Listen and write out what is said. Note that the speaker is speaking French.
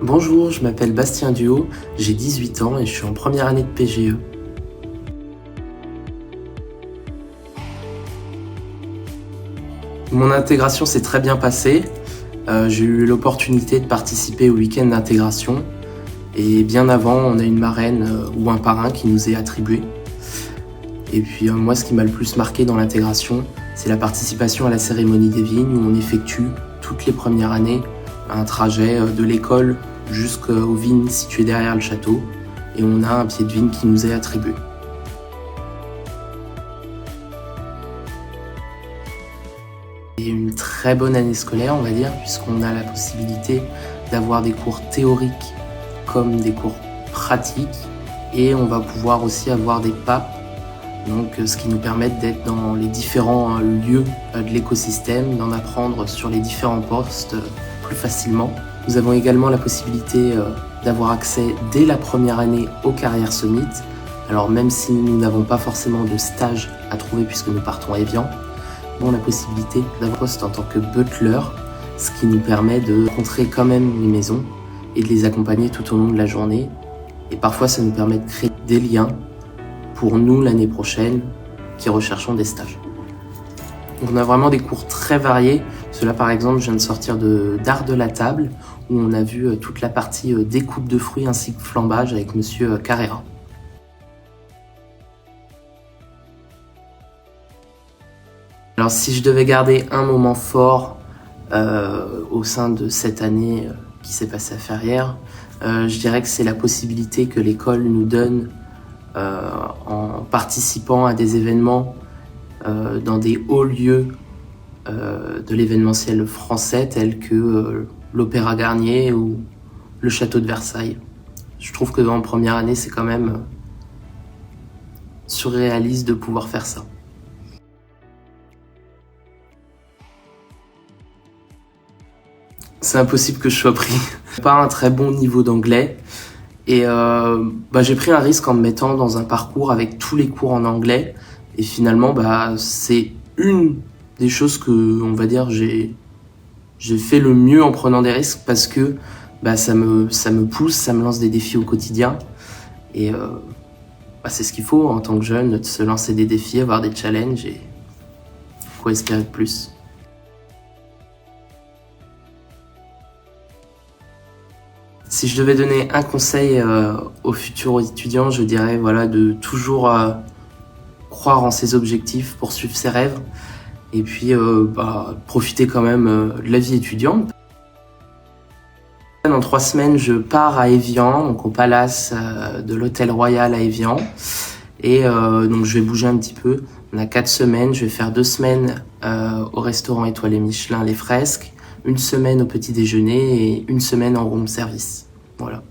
Bonjour, je m'appelle Bastien Duhaut, j'ai 18 ans et je suis en première année de PGE. Mon intégration s'est très bien passée. J'ai eu l'opportunité de participer au week-end d'intégration et bien avant, on a une marraine ou un parrain qui nous est attribué. Et puis moi, ce qui m'a le plus marqué dans l'intégration, c'est la participation à la cérémonie des vignes où on effectue toutes les premières années un trajet de l'école jusqu'aux vignes situées derrière le château et on a un pied de vigne qui nous est attribué. Et une très bonne année scolaire, on va dire, puisqu'on a la possibilité d'avoir des cours théoriques comme des cours pratiques et on va pouvoir aussi avoir des papes, donc ce qui nous permet d'être dans les différents lieux de l'écosystème, d'en apprendre sur les différents postes plus facilement. Nous avons également la possibilité d'avoir accès dès la première année au Carrière Summit. Alors même si nous n'avons pas forcément de stage à trouver puisque nous partons à Évian, nous avons la possibilité d'avoir un poste en tant que butler, ce qui nous permet de rencontrer quand même les maisons et de les accompagner tout au long de la journée. Et parfois ça nous permet de créer des liens pour nous l'année prochaine qui recherchons des stages. Donc on a vraiment des cours très variés. Cela par exemple, je viens de sortir d'art de la table où on a vu toute la partie découpe de fruits ainsi que flambage avec monsieur Carrera. Alors si je devais garder un moment fort au sein de cette année qui s'est passée à Ferrières, je dirais que c'est la possibilité que l'école nous donne en participant à des événements dans des hauts lieux de l'événementiel français tels que l'Opéra Garnier ou le Château de Versailles. Je trouve que en première année, c'est quand même surréaliste de pouvoir faire ça. C'est impossible que je sois pris. Pas un très bon niveau d'anglais. Et j'ai pris un risque en me mettant dans un parcours avec tous les cours en anglais. Et finalement, c'est une des choses que, on va dire, j'ai fait le mieux en prenant des risques parce que ça me pousse, ça me lance des défis au quotidien. Et c'est ce qu'il faut en tant que jeune, de se lancer des défis, avoir des challenges et quoi espérer de plus. Si je devais donner un conseil aux futurs étudiants, je dirais de toujours croire en ses objectifs, poursuivre ses rêves et puis profiter quand même de la vie étudiante. Dans 3 semaines, je pars à Évian, donc au palace de l'Hôtel Royal à Évian et donc je vais bouger un petit peu. On a 4 semaines, je vais faire 2 semaines au restaurant étoilé Michelin Les Fresques, 1 semaine au petit déjeuner et 1 semaine en room service. Voilà.